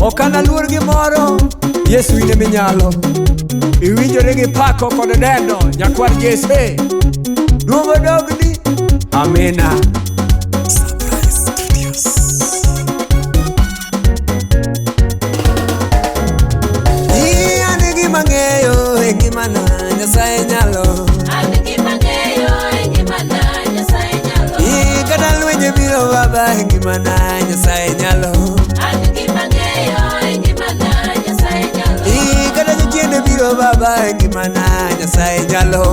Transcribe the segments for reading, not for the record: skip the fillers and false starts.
Ok analuor gimoro, Yesu in eminyalo. Iwinjore gi pako kod dendo, nyakwar Jesse. Duogo dogni, amina. Surprise Studios. Ane gima ng'eyo e ngimana Nyasaye nyalo. Ane gima ng'eyo e ngimana Nyasaye nyalo. Kata lwenje biro baba e ngimana Nyasaye nyalo. Ane gima ng'eyo e ngimana Nyasaye nyalo. Kata jochiende biro baba e ngimana Nyasaye nyalo.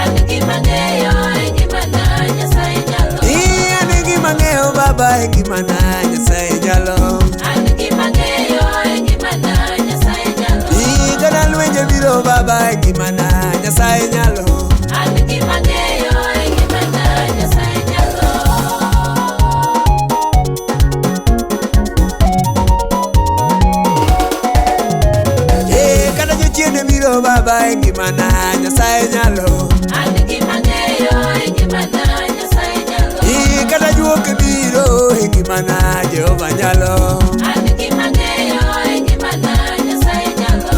Ane gima ng'eyo e ngimana Nyasaye nyalo. Ane gima ng'eyo baba e ngimana Nyasaye nyalo. Ane gima ng'eyo e ngimana Nyasaye nyalo. Kata lwenje biro baba e ngimana Nyasaye nyalo. Ane gima ng'eyo e ngimana Nyasaye nyalo. Kata jochiende biro baba e ngimana Nyasaye nyalo. Ane gima ng'eyo e ngimana Nyasaye nyalo. Kata juoke biro e ngimana Jehova nyalo. Ane gima ng'eyo e ngimana Nyasaye nyalo.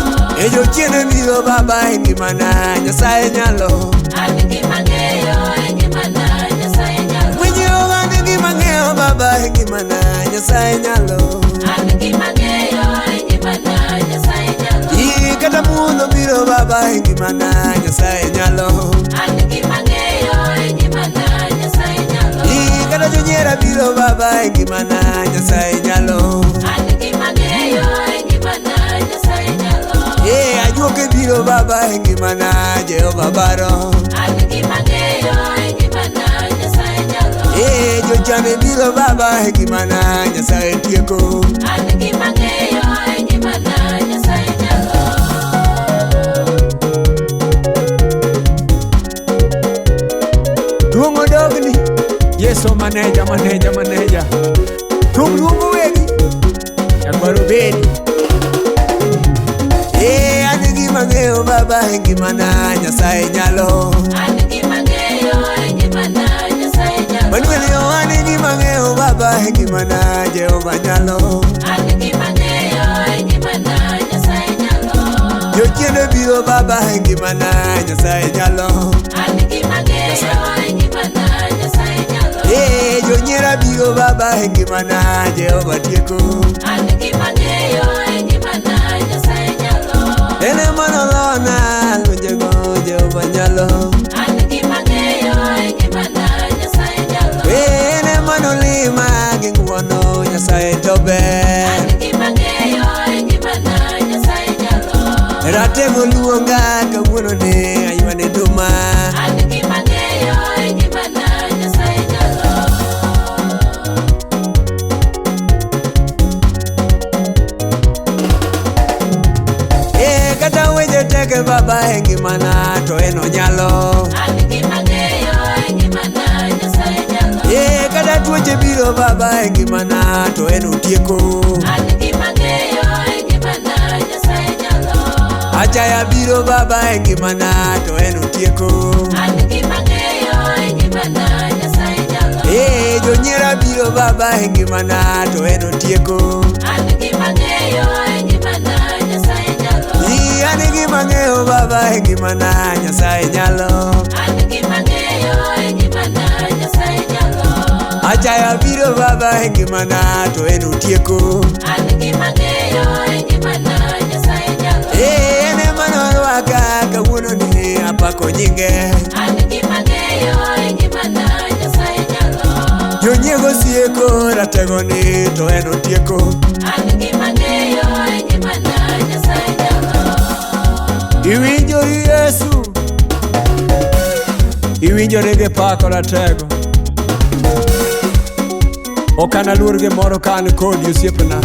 Jochiende biro baba e ngimana Nyasaye nyalo. Ane gima ng'eyo e ngimana Nyasaye nyalo. Jehova ane gima ng'eyo baba e ngimana Nyasaye nyalo. Ane gima ng'eyo e ngimana Nyasaye nyalo. Kata muono biro baba e ngimana Nyasaye nyalo. Ane gima ng'eyo e ngimana Nyasaye nyalo. Kata jonyiera biro baba e ngimana Nyasaye nyalo. Ane gima ng'eyo e ngimana Nyasaye nyalo. Ajuoke biro baba e ngimana Jehova baro. Ane gima ng'eyo e ngimana Nyasaye nyalo. Jochane biro baba e ngimana Nyasaye tieko. Ane gima ng'eyo e ngimana Nyasaye nyalo. Duong' odogni, Yesu maneja. Tung luongo wegi, nyakwaro bedi. Ane gima ng'eyo baba e ngimana Nyasaye nyalo. Ane gima ng'eyo e ngimana Nyasaye nyalo. Manuel yo ane gima ng'eyo baba e ngimana Jehova nyalo. Ane gima ng'eyo e ngimana Nyasaye nyalo. Jochiende biro baba e ngimana Nyasaye nyalo. Ane gima ng'eyo e ngimana Nyasaye nyalo. Jonyiera biro baba e ngimana Jehova tieko. Ane gima ng'eyo e ngimana Nyasaye nyalo. Ene manolona lwenjego Jehova nyalo. Ane gima ng'eyo e ngimana Nyasaye nyalo. Ene manolima gi ng'uono Nyasaye to ber. Ane gima ng'eyo e ngimana Nyasaye nyalo. Ratego luonga kawuono ne aywane duma. Ane gima ng'eyo e ngimana Nyasaye nyalo. Kata weche teke baba e ngimana to en onyalo. Ane gima ng'eyo e ngimana Nyasaye nyalo. Kata tuoche biro baba e ngimana to en otieko. Ane gima ng'eyo e ngimana Nyasaye nyalo. Achaya biro baba e ngimana to en otieko. Ane gima ng'eyo e ngimana Nyasaye nyalo. Jonyiera biro baba e ngimana to en otieko. Ane gima ng'eyo e ngimana Nyasaye nyalo. Ane gima ng'eyo baba e ngimana Nyasaye nyalo. Ane gima ng'eyo e ngimana Nyasaye nyalo. Achaya biro baba e ngimana to en otieko. Ane gima ng'eyo e ngimana Nyasaye nyalo. Ene manorwaka kawuono ni apako nyinge. Ane gima ng'eyo e ngimana Nyasaye nyalo. Jonyiego sieko ratego ni to en otieko. Ane gima ng'eyo e ngimana Nyasaye nyalo. Iwinjori Yesu, iwinjore gi pako ratego. Ok analuor gimoro ka an kodi osiepna.